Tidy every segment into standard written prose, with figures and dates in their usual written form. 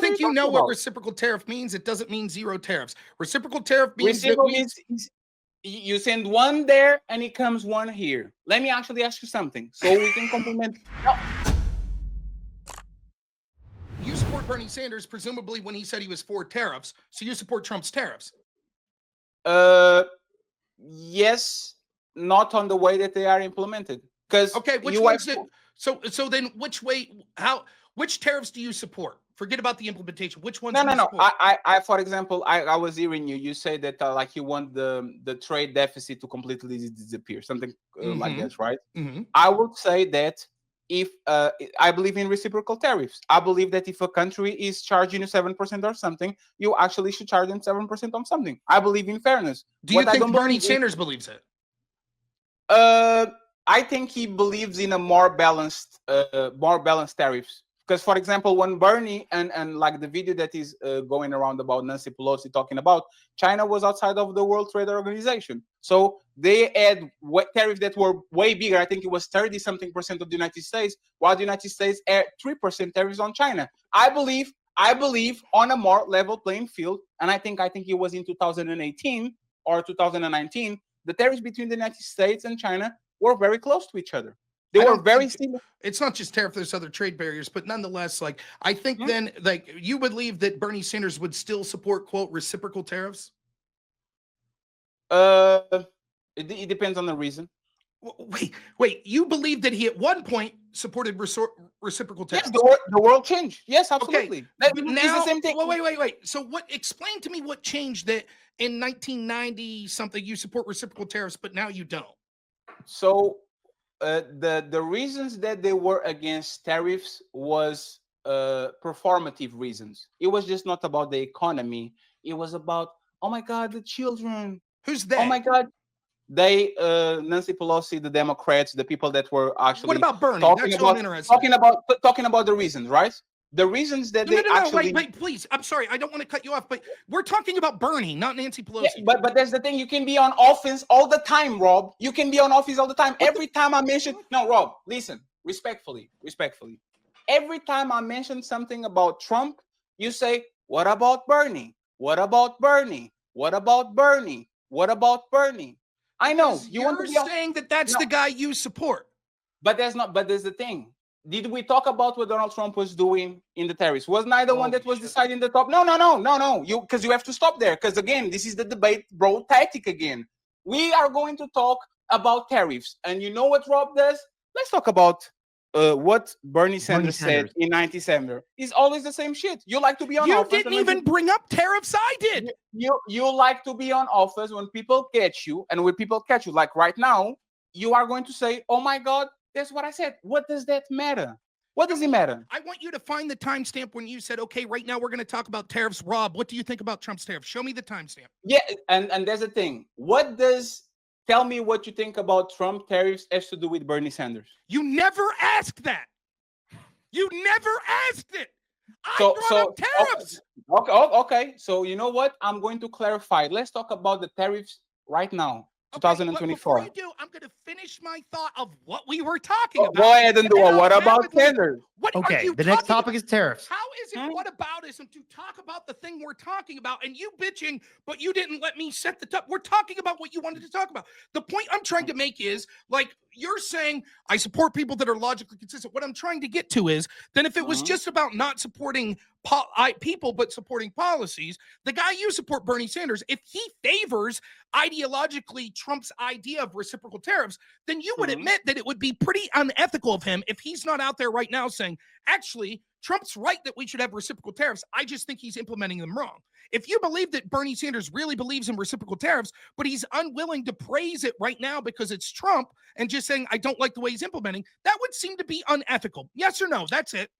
don't think you know what reciprocal tariff means. It doesn't mean zero tariffs. Reciprocal tariff means reciprocal means you send one there and it comes one here. Let me actually ask you something so we can complement. No. You support Bernie Sanders, presumably when he said he was for tariffs. So you support Trump's tariffs. Yes, not on the way that they are implemented. Because okay, which ones so then which tariffs do you support? Forget about the implementation. Which ones? No. I for example, I was hearing you. You say that like you want the trade deficit to completely disappear, something like that, right? I would say that if I believe in reciprocal tariffs. I believe that if a country is charging you 7% or something, you actually should charge them 7% on something. I believe in fairness. Do you think Bernie Sanders believes it? I think he believes in a more balanced tariffs. Because, for example, when Bernie and like the video that is going around about Nancy Pelosi talking about, China was outside of the World Trade Organization. So they had tariffs that were way bigger. I think it was 30-something% of the United States, while the United States had 3% tariffs on China. I believe on a more level playing field, and I think it was in 2018 or 2019, the tariffs between the United States and China were very close to each other. They were very similar. It's not just tariff, there's other trade barriers, but nonetheless, like I think then like you believe that Bernie Sanders would still support, quote, reciprocal tariffs? It depends on the reason. Wait, you believe that he at one point supported reciprocal tariffs? Yes, the world changed. Yes, absolutely. Okay. But now, the same thing. Wait. So explain to me what changed that in 1990 something you support reciprocal tariffs, but now you don't. So the reasons that they were against tariffs was performative reasons. It was just not about the economy. It was about, oh my God, the children. Who's they? Oh my God. They, Nancy Pelosi, the Democrats, the people that were actually what about Bernie? talking about the reasons, right? The reasons that wait, please. I'm sorry, I don't want to cut you off, but we're talking about Bernie, not Nancy Pelosi. Yeah, but that's the thing. You can be on offense all the time, Rob. You can be on offense all the time. Every time I mention, no, Rob, listen, respectfully. Every time I mention something about Trump, you say, "What about Bernie? What about Bernie? What about Bernie? What about Bernie?" I know you're saying that that's the guy you support, but there's the thing. Did we talk about what Donald Trump was doing in the tariffs? Was neither one that was deciding the top? No. Because you have to stop there. Because again, this is the debate, bro, tactic again. We are going to talk about tariffs, and you know what Rob does? Let's talk about what Bernie Sanders said in 1997. It's always the same shit. You like to be on offense. You didn't even bring up tariffs. I did. You like to be on offense when people catch you, and when people catch you, like right now, you are going to say, "Oh my God, that's what I said." What does that matter? What does it matter? I want you to find the timestamp when you said, "Okay, right now we're going to talk about tariffs." Rob, what do you think about Trump's tariffs? Show me the timestamp. Yeah, and there's a thing. Tell me what you think about Trump tariffs has to do with Bernie Sanders. You never asked that. You never asked it. I brought up tariffs. Okay. So you know what? I'm going to clarify. Let's talk about the tariffs right now. 2024. Before you do, I'm going to finish my thought of what we were talking about. Go ahead and do it. What about Sanders? Okay, the next topic is tariffs. How is it whataboutism to talk about the thing we're talking about and you bitching, but you didn't let me set the top? We're talking about what you wanted to talk about. The point I'm trying to make is, like, you're saying I support people that are logically consistent. What I'm trying to get to is, then if it was just about not supporting people but supporting policies, the guy you support, Bernie Sanders, if he favors ideologically Trump's idea of reciprocal tariffs, then you would admit that it would be pretty unethical of him if he's not out there right now saying, actually, Trump's right that we should have reciprocal tariffs. I just think he's implementing them wrong. If you believe that Bernie Sanders really believes in reciprocal tariffs, but he's unwilling to praise it right now because it's Trump and just saying, I don't like the way he's implementing, that would seem to be unethical. Yes or no? That's it.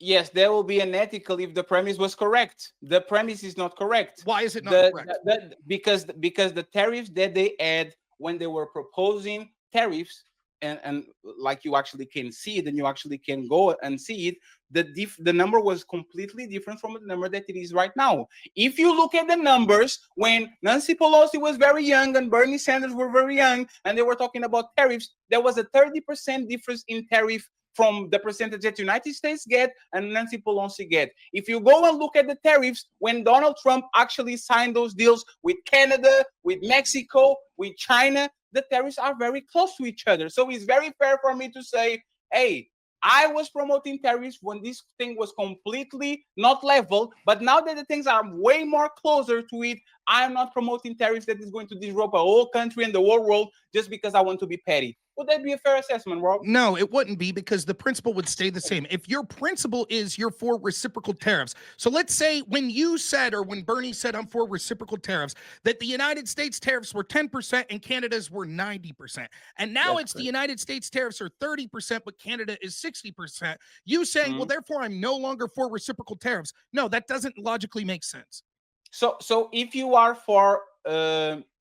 Yes, there will be unethical if the premise was correct. The premise is not correct. Why is it not correct? Because the tariffs that they had when they were proposing tariffs, and like you actually can see it and you actually can go and see it, the number was completely different from the number that it is right now. If you look at the numbers, when Nancy Pelosi was very young and Bernie Sanders were very young and they were talking about tariffs, there was a 30% difference in tariff from the percentage that United States get and Nancy Pelosi get. If you go and look at the tariffs, when Donald Trump actually signed those deals with Canada, with Mexico, with China, the tariffs are very close to each other. So it's very fair for me to say, hey, I was promoting tariffs when this thing was completely not level, but now that the things are way more closer to it, I'm not promoting tariffs that is going to disrupt a whole country and the whole world just because I want to be petty. Would that be a fair assessment, Rob? No, it wouldn't be, because the principle would stay the same. If your principle is you're for reciprocal tariffs, so let's say when you said, or when Bernie said I'm for reciprocal tariffs, that the United States tariffs were 10% and Canada's were 90%. And now it's the United States tariffs are 30%, but Canada is 60%. You saying, well, therefore I'm no longer for reciprocal tariffs. No, that doesn't logically make sense. So if you are for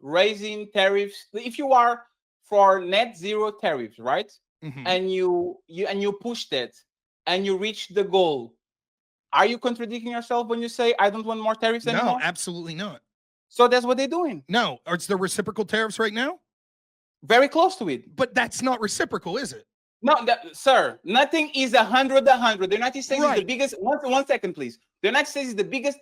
raising tariffs, if you are for net zero tariffs, right? And you push that and you reach the goal, are you contradicting yourself when you say I don't want more tariffs anymore? No, absolutely not. So that's what they're doing. No, it's the reciprocal tariffs right now? Very close to it. But that's not reciprocal, is it? No, sir, nothing is 100. The United States is the biggest. One second, please. The United States is the biggest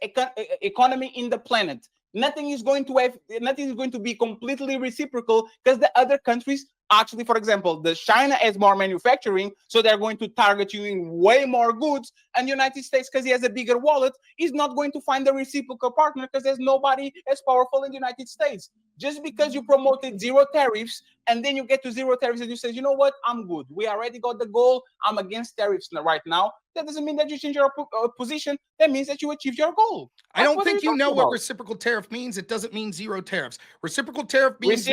economy in the planet. Nothing is going to be completely reciprocal, because the other countries actually, for example, China has more manufacturing, so they're going to target you in way more goods. And the United States, because he has a bigger wallet, is not going to find a reciprocal partner, because there's nobody as powerful in the United States. Just because you promoted zero tariffs and then you get to zero tariffs and you say, you know what, I'm good. We already got the goal. I'm against tariffs right now. That doesn't mean that you change your position. That means that you achieved your goal. I don't think you know what reciprocal tariff means. It doesn't mean zero tariffs. Reciprocal tariff means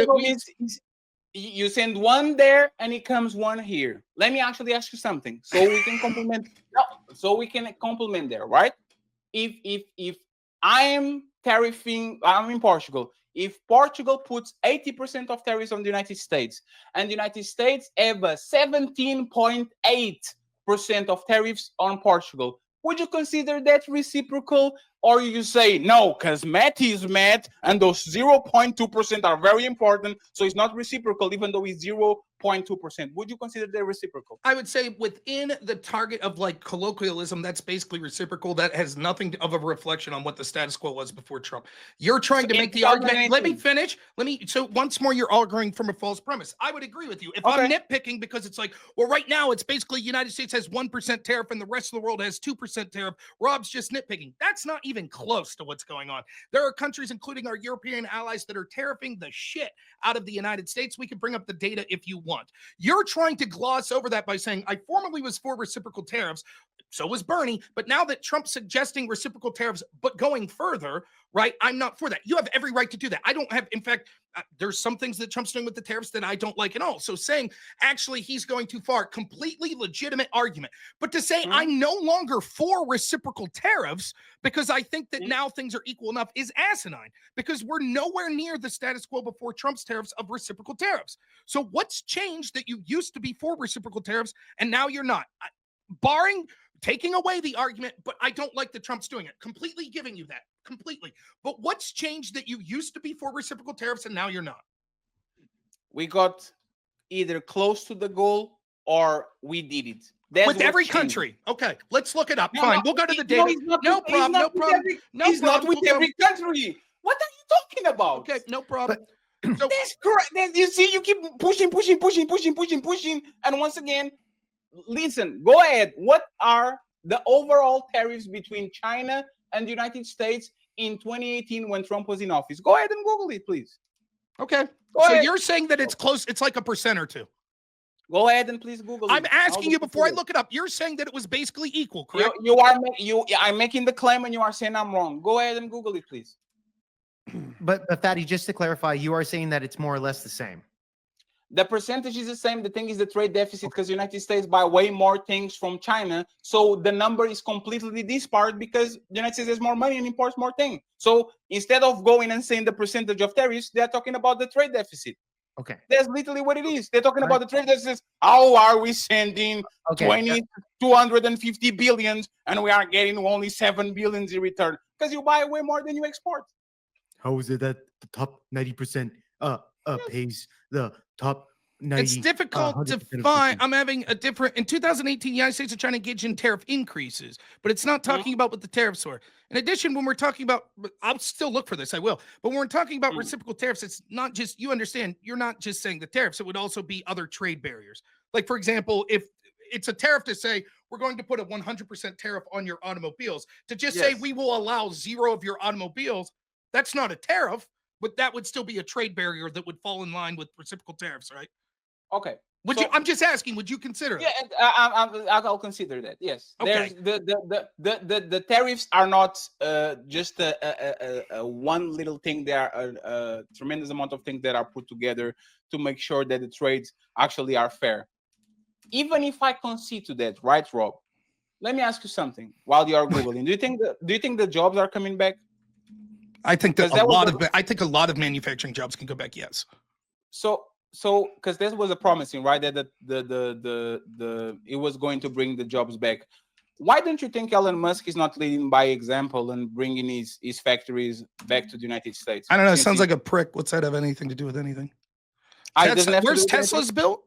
you send one there and it comes one here. Let me actually ask you something, so we can complement. So we can complement there, right? If I am tariffing, I'm in Portugal. If Portugal puts 80% of tariffs on the United States, and the United States have a 17.8% of tariffs on Portugal, would you consider that reciprocal? Or you say, no, because math is math, and those 0.2% are very important, so it's not reciprocal, even though it's 0.2%. Would you consider that reciprocal? I would say within the target of like colloquialism, that's basically reciprocal. That has nothing of a reflection on what the status quo was before Trump. You're trying to make the argument. Let me finish. So once more, you're arguing from a false premise. I would agree with you. If I'm nitpicking, because it's like, well, right now it's basically United States has 1% tariff and the rest of the world has 2% tariff. Rob's just nitpicking. That's not even close to what's going on. There are countries, including our European allies, that are tariffing the shit out of the United States. We can bring up the data if you want. You're trying to gloss over that by saying, I formerly was for reciprocal tariffs. So was Bernie. But now that Trump's suggesting reciprocal tariffs, but going further, right, I'm not for that. You have every right to do that. I don't have, in fact, there's some things that Trump's doing with the tariffs that I don't like at all. So saying, actually, he's going too far, completely legitimate argument. But to say I'm no longer for reciprocal tariffs because I think that now things are equal enough is asinine, because we're nowhere near the status quo before Trump's tariffs of reciprocal tariffs. So what's changed that you used to be for reciprocal tariffs and now you're not? Barring taking away the argument, but I don't like that Trump's doing it. Completely giving you that. Completely. But what's changed that you used to be for reciprocal tariffs and now you're not? We got either close to the goal or we did it. That's with every country. Okay, let's look it up. Fine, we'll go to the data. No problem. He's not with every country. What are you talking about? Okay, no problem. So that's correct. You see, you keep pushing. And once again, listen, go ahead. What are the overall tariffs between China and the United States in 2018 when Trump was in office? Go ahead and Google it, please. Okay. So you're saying that it's close, it's like a % or two. Go ahead and please Google it. I'm asking you before I look it up. You're saying that it was basically equal, correct? I'm making the claim and you are saying I'm wrong. Go ahead and Google it, please. But Fatty, just to clarify, you are saying that it's more or less the same. The percentage is the same. The thing is the trade deficit, because the United States buy way more things from China. So the number is completely disparate because the United States has more money and imports more things. So instead of going and saying the percentage of tariffs, they're talking about the trade deficit. Okay. That's literally what it is. They're talking about the trade deficit. How are we sending 250 billions and we are getting only 7 billions in return? Because you buy way more than you export. How is it that the top 90% pays the top No, it's difficult to 100% find. agree. I'm having a different. In 2018, the United States and China engaged in tariff increases, but it's not talking about what the tariffs were. In addition, when we're talking about, I'll still look for this. I will. But when we're talking about reciprocal tariffs, it's not just, you understand, you're not just saying the tariffs. It would also be other trade barriers. Like, for example, if it's a tariff to say we're going to put a 100% tariff on your automobiles, to just say we will allow 0 of your automobiles, that's not a tariff, but that would still be a trade barrier that would fall in line with reciprocal tariffs, right? Okay. Would you? I'm just asking. Would you consider? Yeah, I'll consider that. Yes. Okay. There's the tariffs are not just a one little thing. There are a tremendous amount of things that are put together to make sure that the trades actually are fair. Even if I concede to that, right, Rob? Let me ask you something. While you are googling, do you think the jobs are coming back? I think that I think a lot of manufacturing jobs can go back. Yes. So because this was a promising, right, that the it was going to bring the jobs back. Why don't you think Elon Musk is not leading by example and bringing his factories back to the United States? I don't know. It sounds like a prick. What's that have anything to do with anything? Where's Tesla's built?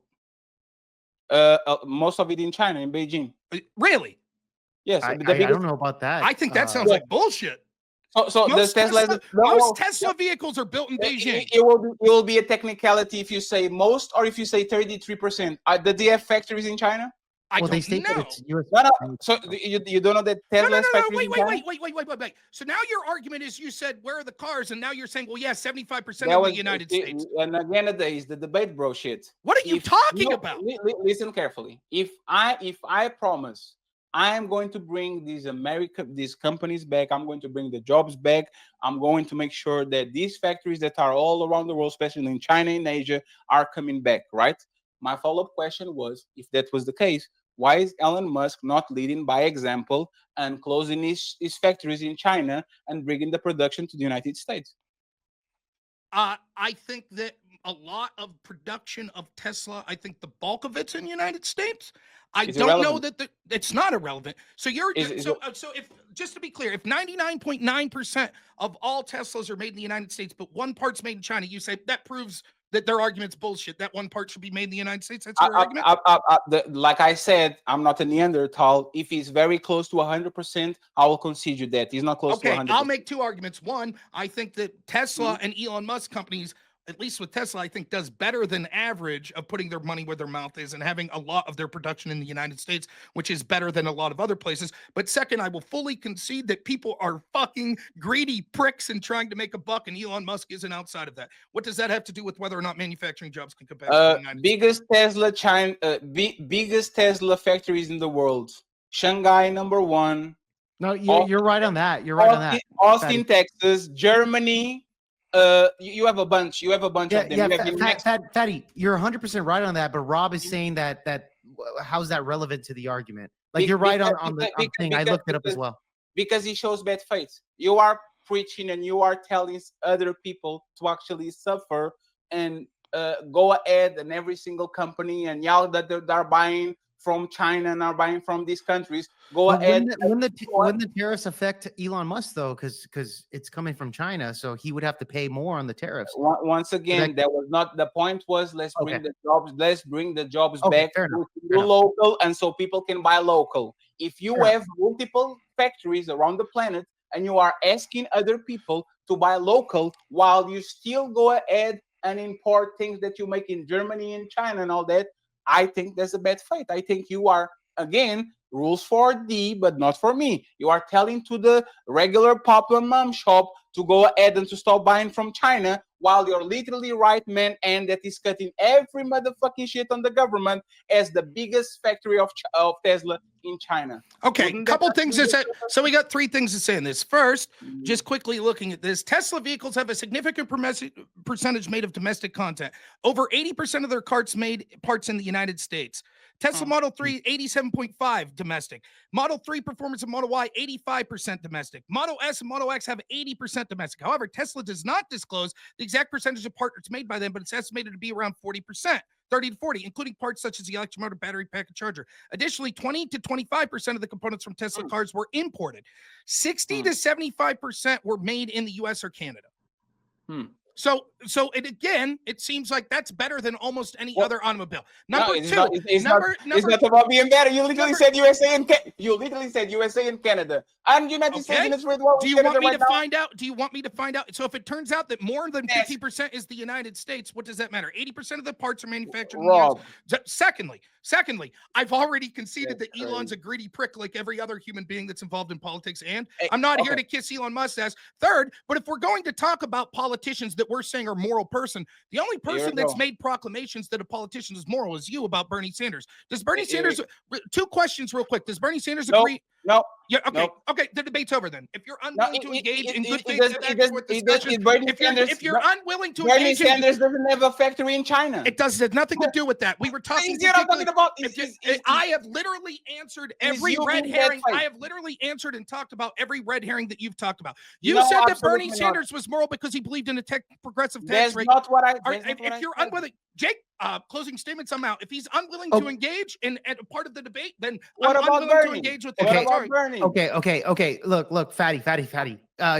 Most of it in China, in Beijing. Really? Yes. I don't know about that. I think that sounds like bullshit. So most most Tesla vehicles are built in Beijing. It will be a technicality if you say most or if you say 33%. Do they have factories in China? I don't know. It's US. No. So you don't know that Tesla has factories in China? Wait. So now your argument is, you said, where are the cars? And now you're saying, well, yeah, 75% of the United States. And again, is the debate, bro, shit. What are you talking about? Listen carefully. If I promise I am going to bring these companies back, I'm going to bring the jobs back, I'm going to make sure that these factories that are all around the world, especially in China and Asia, are coming back, right? My follow-up question was, if that was the case, why is Elon Musk not leading by example and closing his factories in China and bringing the production to the United States? I think that a lot of production of Tesla, I think the bulk of it's in the United States. I don't know that it's not irrelevant. So so if, just to be clear, if 99.9% of all Teslas are made in the United States, but one part's made in China, you say that proves that their argument's bullshit. That one part should be made in the United States. That's your argument. Like I said, I'm not a Neanderthal. If he's very close to 100%, I will concede you that he's not close to 100%. Okay, I'll make 2 arguments. One, I think that Tesla and Elon Musk companies, at least with Tesla, I think does better than average of putting their money where their mouth is and having a lot of their production in the United States, which is better than a lot of other places. But second, I will fully concede that people are fucking greedy pricks and trying to make a buck, and Elon Musk isn't outside of that. What does that have to do with whether or not manufacturing jobs can come back to the United States? Biggest Tesla factories in the world. Shanghai, #1. No, you're right on that. You're right on that. Austin, Texas, Germany. You have a bunch. You have a bunch of them. Fatty, you're 100% right on that. But Rob is saying that how's that relevant to the argument? Like, you're right on the thing. I looked it up as well. Because he shows bad faith. You are preaching and you are telling other people to actually suffer and go ahead, and every single company and yell that they're buying from China and are buying from these countries. Go ahead. When the tariffs affect Elon Musk, though, because it's coming from China, so he would have to pay more on the tariffs. Once again, that was not the point. Was let's bring the jobs. Let's bring the jobs back to local, and so people can buy local. If you have multiple factories around the planet and you are asking other people to buy local while you still go ahead and import things that you make in Germany and China and all that, I think that's a bad faith. I think you are, again, rules for thee, but not for me. You are telling to the regular pop and mom shop to go ahead and to stop buying from China, while you're literally right man, and that is cutting every motherfucking shit on the government as the biggest factory of Tesla in China. Okay, couple things to say. So we got 3 things to say in this. First, just quickly looking at this, Tesla vehicles have a significant percentage made of domestic content. Over 80% of their parts in the United States. Tesla Model 3, 87.5 domestic. Model 3 Performance and Model Y, 85% domestic. Model S and Model X have 80% domestic. However, Tesla does not disclose the exact percentage of parts made by them, but it's estimated to be around 40%. 30 to 40, including parts such as the electric motor, battery pack, and charger. Additionally, 20 to 25% of the components from Tesla cars were imported. 60 to 75% were made in the US or Canada. So and again, it seems like that's better than almost any Well, other automobile. No, Number it's two, not. It's number not about being better. You literally number- said USA and you literally said USA and Canada and United States Okay. in its trade war Do with you Canada want me right to now. find out? Do you want me to find out? So if it turns out that more than Yes. 50% is the United States, what does that matter? 80% of the parts are manufactured in the United Rob, States. Secondly, I've already conceded That's that Elon's a greedy prick like every other human being that's involved in politics, and hey, I'm not here okay. to kiss Elon Musk's ass. Third, but if we're going to talk about politicians that we're saying are moral person, the only Here person we that's go. made proclamations that a politician is moral is you about Bernie Sanders. Does Bernie Here we Sanders, two questions real quick. Does Bernie Sanders No, agree? no, Yeah, okay, Nope. okay. The debate's over then. If you're no. unwilling to engage in good faith doesn't- back and doesn't- forth it does- discussion, Bernie if you're unwilling to Bernie engage in, Sanders doesn't have a factory in China. it does have nothing to do with that. We were talking. You see what I'm talking about? If you- I have literally answered every you red being that herring. fight. I have literally answered and talked about every red herring that you've talked about. You No, said that Bernie absolutely not. Sanders was moral because he believed in a progressive tax That's rate. not what I. Or That's not what I if you're said. unwilling, Jake, closing statements, I'm out. If he's unwilling Oh. to engage in a part of the debate, then What I'm about unwilling to Bernie? engage with What him. Okay. about Sorry. Bernie? Okay. Look, fatty.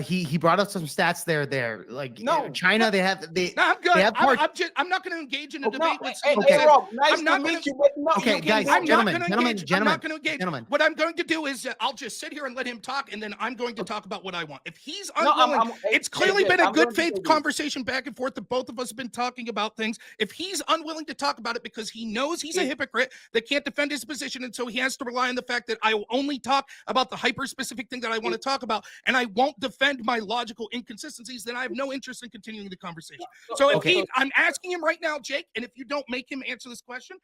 He brought up some stats there. Like No. China, they No, I'm good. They have parts- I'm not going to engage in a No, debate with hey, someone. okay. hey, Rob, nice I'm to not meet gonna- you, but no, Okay, you can guys, do I'm it. not gentlemen, going to gentlemen, engage. I'm not going to engage. gentlemen. What I'm going to do is I'll just sit here and let him talk, and then I'm going to talk about what I want. If he's No, unwilling, it's clearly been a I'm good going to faith tell you. conversation back and forth that both of us have been talking about things. If he's unwilling to talk about it because he knows he's a It- hypocrite that can't defend his position, and so he has to rely on the fact that I will only talk about the hyper specific thing that I want to talk about, and I won't defend my logical inconsistencies, then I have no interest in continuing the conversation. So if Okay. I'm asking him right now, Jake, and if you don't make him answer this question,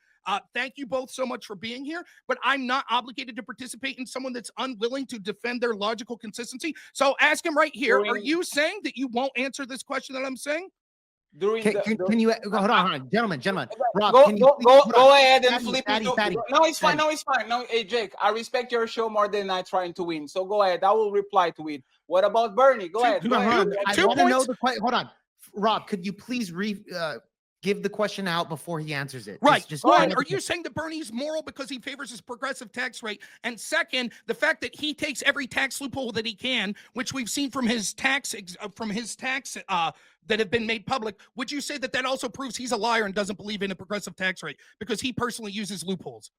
thank you both so much for being here, but I'm not obligated to participate in someone that's unwilling to defend their logical consistency. So ask him right here. Are During- you saying that you won't answer this question that I'm saying? during Can you hold on, gentlemen? Rob, go can you go please- go, hold on. go ahead and Fatty, flip Fatty, it. Fatty, No, it's fine. Fatty. No, it's fine. No, hey Jake, I respect your show more than I trying to win. So go ahead. I will reply to it. What about Bernie? Go ahead. Go Hold ahead. on. I 2 want to know points. the question. Hold on, Rob. Could you please give the question out before he answers it? Right. Just One, answer are the you saying that Bernie's moral because he favors his progressive tax rate? And second, the fact that he takes every tax loophole that he can, which we've seen from his tax that have been made public, would you say that that also proves he's a liar and doesn't believe in a progressive tax rate because he personally uses loopholes?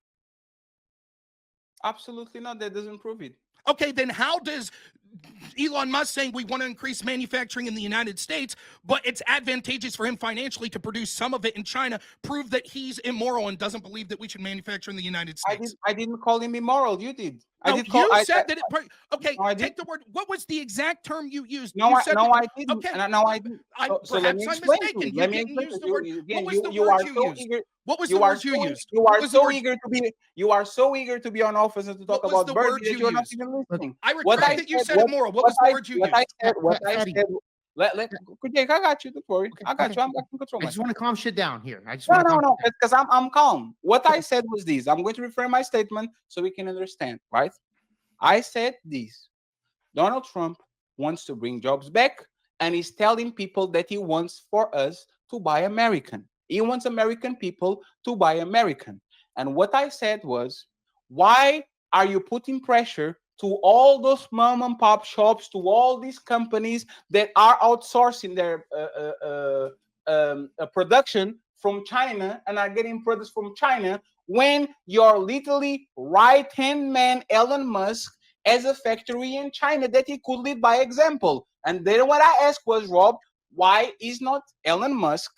Absolutely not. That doesn't prove it. Okay, then how does Elon Musk saying we want to increase manufacturing in the United States, but it's advantageous for him financially to produce some of it in China, prove that he's immoral and doesn't believe that we should manufacture in the United States? I didn't call him immoral. You did. No, I did call. you said that it. Okay, No, I take the word. What was the exact term you used? No, You I said no, that- I didn't. Okay, No, I didn't. So let perhaps me I'm explain to mistaken. you. You Let me didn't explain use to the you. word. Again, What was the you word are you so used? eager. What was You the are word you so used? you What are was the so word- eager to be. You are so eager to be on office and to talk What was about the Bernie word that you you're not used? even listening. I What respect I that you said, said it moral. What was the word you what used? I Fatty. said. Jake, I got you. Don't worry. Okay, I got okay. you. I'm back in control. I just want to calm shit down here. I just No, want to no, calm no, shit down. because I'm calm. What I said was this. I'm going to refer my statement so we can understand, right? I said this. Donald Trump wants to bring jobs back, and he's telling people that he wants for us to buy American. He wants American people to buy American. And what I said was, why are you putting pressure to all those mom and pop shops, to all these companies that are outsourcing their production from China and are getting products from China when your literally right-hand man, Elon Musk, has a factory in China that he could lead by example? And then what I asked was, Rob, why is not Elon Musk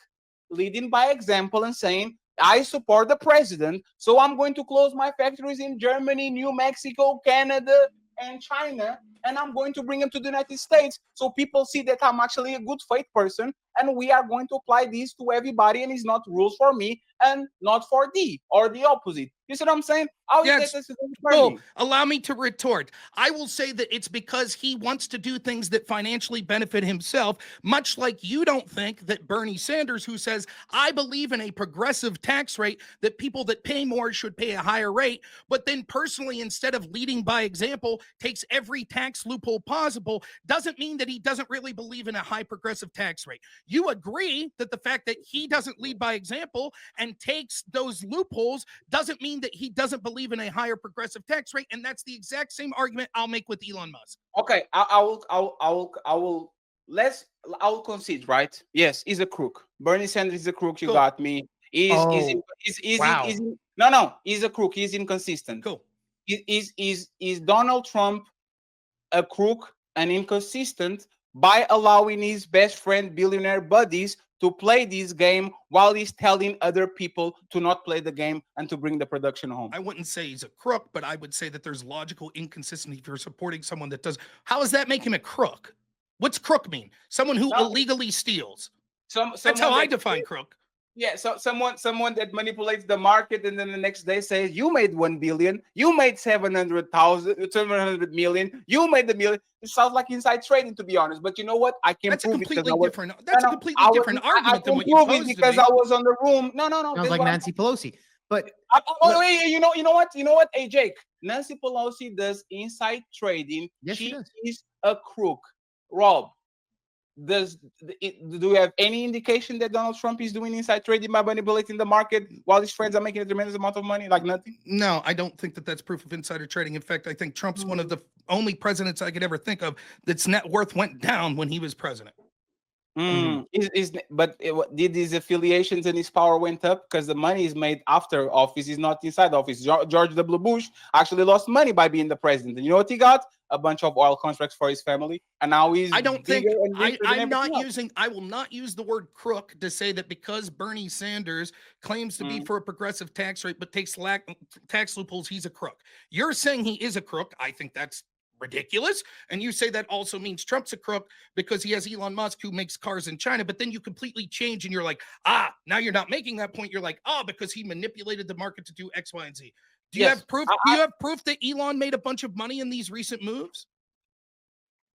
leading by example and saying, I support the president, so I'm going to close my factories in Germany, New Mexico, Canada, and China, and I'm going to bring them to the United States so people see that I'm actually a good faith person, and we are going to apply this to everybody, and it's not rules for me and not for thee, or the opposite. You see what I'm saying? How is Yes. that this is Oh, allow me to retort. I will say that it's because he wants to do things that financially benefit himself, much like you don't think that Bernie Sanders, who says, I believe in a progressive tax rate, that people that pay more should pay a higher rate, but then personally, instead of leading by example, takes every tax loophole possible, doesn't mean that he doesn't really believe in a high progressive tax rate. You agree that the fact that he doesn't lead by example and takes those loopholes doesn't mean that he doesn't believe in a higher progressive tax rate, and that's the exact same argument I'll make with Elon Musk. Okay, I will I'll concede, right? Yes, he's a crook. Bernie Sanders is a crook. You Cool. got me. Oh, wow. No, he's a crook. He's inconsistent. Cool. Is Donald Trump a crook and inconsistent by allowing his best friend billionaire buddies to play this game while he's telling other people to not play the game and to bring the production home? I wouldn't say he's a crook, but I would say that there's logical inconsistency if you're supporting someone that does. How does that make him a crook? What's crook mean? Someone who illegally steals. That's how I define crook. Yeah, so someone that manipulates the market and then the next day says you made 1 billion, you made 700 million, you made the million. It sounds like inside trading, to be honest. But you know what? I can That's a prove it completely different. That's a completely different I argument than can what you prove posed it because to me. I was on the room. No. Sounds that's like what Nancy Pelosi. But you know what? Hey, Jake, Nancy Pelosi does inside trading. Yes, she She does. is a crook. Rob, do you have any indication that Donald Trump is doing inside trading by manipulating the market while his friends are making a tremendous amount of money? Like nothing? No, I don't think that that's proof of insider trading. In fact, I think Trump's one of the only presidents I could ever think of that's net worth went down when he was president. Did his affiliations and his power went up because the money is made after office, is not inside office? George W. Bush actually lost money by being the president. And you know what he got? A bunch of oil contracts for his family, and now he's. I don't think I will not use the word crook to say that because Bernie Sanders claims to be for a progressive tax rate but takes tax loopholes, he's a crook. You're saying he is a crook. I think that's ridiculous. And you say that also means Trump's a crook because he has Elon Musk who makes cars in China. But then you completely change and you're like, now you're not making that point. You're like, because he manipulated the market to do X, Y, and Z. Do you have proof? Do you have proof that Elon made a bunch of money in these recent moves?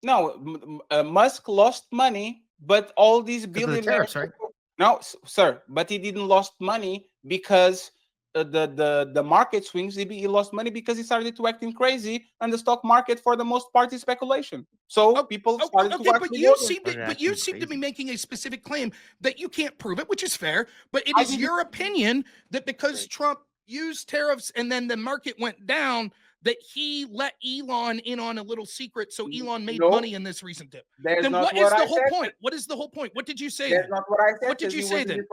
No, Musk lost money, but all these billionaires. Tariffs, right? No, sir, but he didn't lost money because the market swings. He lost money because he started to acting crazy, and the stock market, for the most part, is speculation. So people started to. But you seem to be making a specific claim that you can't prove it, which is fair. But it is your opinion that because Trump used tariffs and then the market went down, that he let Elon in on a little secret, so Elon made money in this recent dip. Then what is the whole point? What is the whole point? What did you say? That's not what I said. What did you say then?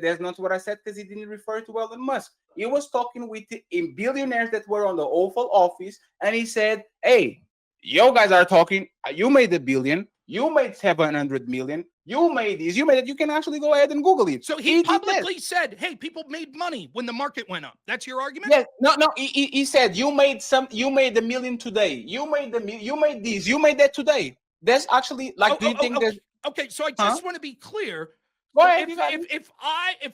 That's not what I said because he didn't refer to Elon Musk. He was talking with billionaires that were on the Oval Office, and he said, "Hey, you guys are talking. You made $1 billion. You made 700 million. You made this. You made it. You can actually go ahead and Google it." So he publicly said, "Hey, people made money when the market went up." That's your argument? Yes. No. He said you made $1 million today. You made this. You made that today. That's actually like. Do you think that? Okay. So I just want to be clear. Go ahead, if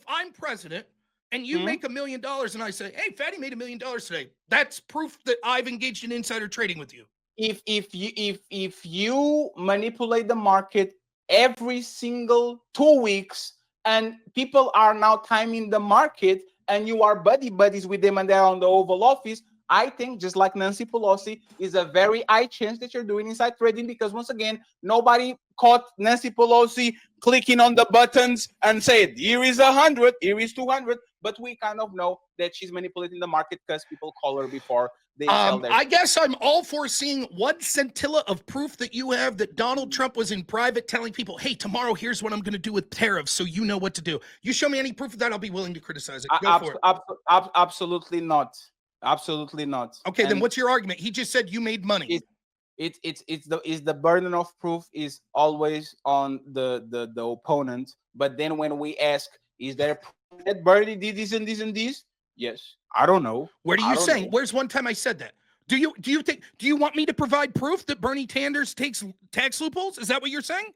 I'm president and you make $1 million and I say, "Hey, Fatty made $1 million today," that's proof that I've engaged in insider trading with you. If you manipulate the market every single 2 weeks and people are now timing the market and you are buddies with them and they're on the Oval Office, I think just like Nancy Pelosi is a very high chance that you're doing inside trading, because once again, nobody caught Nancy Pelosi clicking on the buttons and said, here is 100, here is 200. But we kind of know that she's manipulating the market because people call her before they sell their. I guess I'm all for seeing one scintilla of proof that you have that Donald Trump was in private telling people, "Hey, tomorrow here's what I'm going to do with tariffs, so you know what to do." You show me any proof of that, I'll be willing to criticize it. Go for it. Absolutely not. Absolutely not. Okay, then what's your argument? He just said you made money. It's the burden of proof is always on the opponent. But then when we ask, is there proof that Bernie did this and this and this? Yes. I don't know. What are you saying? Where's one time I said that? Do you want me to provide proof that Bernie Sanders takes tax loopholes? Is that what you're saying?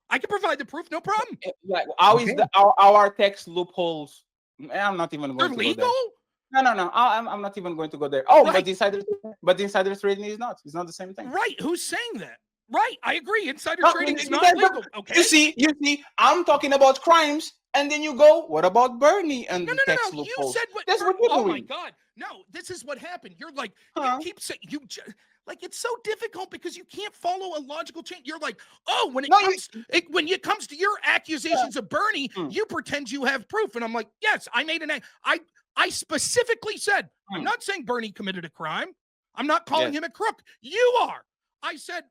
I can provide the proof, no problem. Like, how is our tax loopholes? I'm not even going They're to legal? go there. No. I'm not even going to go there. Oh, right. but insider trading is not. It's not the same thing. Right. Who's saying that? Right. I agree. Insider trading is not legal. Okay. You see, I'm talking about crimes, and then you go, what about Bernie and the tax loopholes? You said what? That's what you're doing. Oh my God. No, this is what happened. You're like, you keep saying like it's so difficult because you can't follow a logical chain. You're like, oh, when it comes to your accusations of Bernie, you pretend you have proof, and I'm like, yes, I made I specifically said, I'm not saying Bernie committed a crime. I'm not calling him a crook. You are. I said,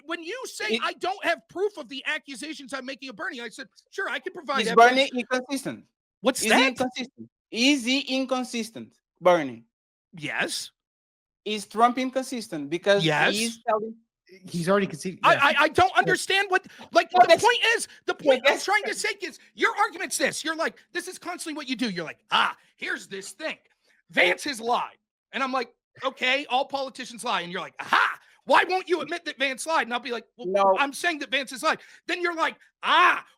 when you say I don't have proof of the accusations I'm making of Bernie, I said, sure, I can provide Is evidence. Bernie inconsistent? What's Is that? he inconsistent? Is he inconsistent, Bernie? Yes. Is Trump inconsistent? Because Yes. he's telling. He's already conceded. I don't understand what, like, No, the point I'm that's- trying to say is your argument's this. You're like, this is constantly what you do. You're like, here's this thing. Vance has lied. And I'm like, okay, all politicians lie. And you're like, aha, why won't you admit that Vance lied? And I'll be like, well, No. I'm saying that Vance has lied. Then you're like,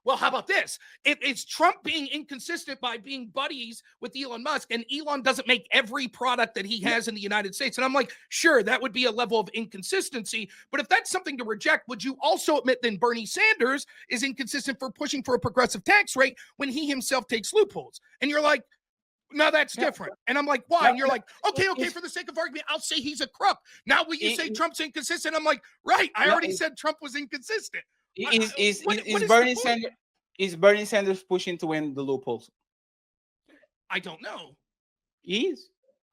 well, how about this? It's Trump being inconsistent by being buddies with Elon Musk, and Elon doesn't make every product that he has in the United States. And I'm like, sure, that would be a level of inconsistency. But if that's something to reject, would you also admit then Bernie Sanders is inconsistent for pushing for a progressive tax rate when he himself takes loopholes? And you're like, no, that's different. And I'm like, why? No, and you're no, like, okay, for the sake of argument, I'll say he's a crook. Now will you say Trump's inconsistent? I'm like, right. I already said Trump was inconsistent. Is What Bernie the point? Sanders? Is Bernie Sanders pushing to win the loopholes? I don't know. He is.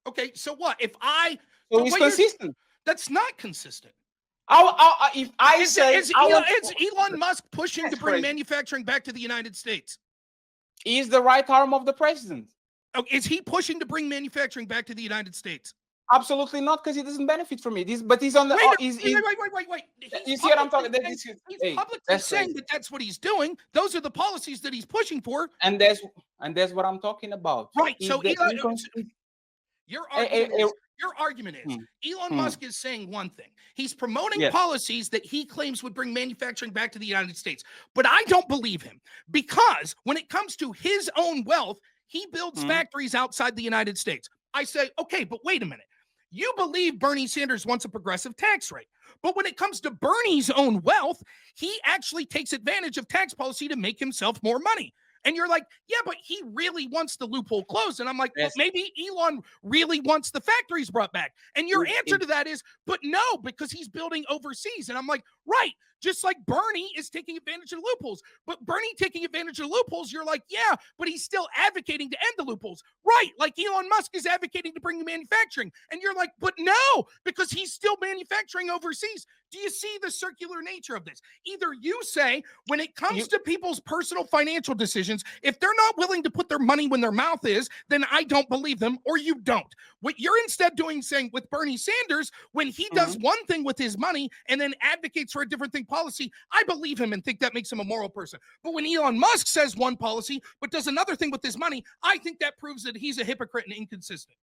Okay, so what? If So he's consistent. that's not consistent. If I say Is Elon Musk pushing That's to bring crazy. manufacturing back to the United States? he's the right arm of the president. Oh, is he pushing to bring manufacturing back to the United States? Absolutely not, because he doesn't benefit from it. But he's on the. Wait. He's You see what I'm talking? He's publicly saying that that's what he's doing. Those are the policies that he's pushing for. And that's what I'm talking about. Right. Is So the your argument is Elon Musk is saying one thing. He's promoting Yes. policies that he claims would bring manufacturing back to the United States. But I don't believe him, because when it comes to his own wealth, he builds factories outside the United States. I say, okay, but wait a minute. You believe Bernie Sanders wants a progressive tax rate. But when it comes to Bernie's own wealth, he actually takes advantage of tax policy to make himself more money. And you're like, yeah, but he really wants the loophole closed. And I'm like, well, maybe Elon really wants the factories brought back. And your answer to that is, but no, because he's building overseas. And I'm like, right. Just like Bernie is taking advantage of loopholes. But Bernie taking advantage of loopholes, you're like, yeah, but he's still advocating to end the loopholes. Right. Like Elon Musk is advocating to bring manufacturing. And you're like, but no, because he's still manufacturing overseas. Do you see the circular nature of this? Either you say, when it comes to people's personal financial decisions, if they're not willing to put their money when their mouth is, then I don't believe them, or you don't. What you're instead doing, saying with Bernie Sanders, when he does one thing with his money and then advocates for a different thing policy, I believe him and think that makes him a moral person. But when Elon Musk says one policy but does another thing with his money, I think that proves that he's a hypocrite and inconsistent.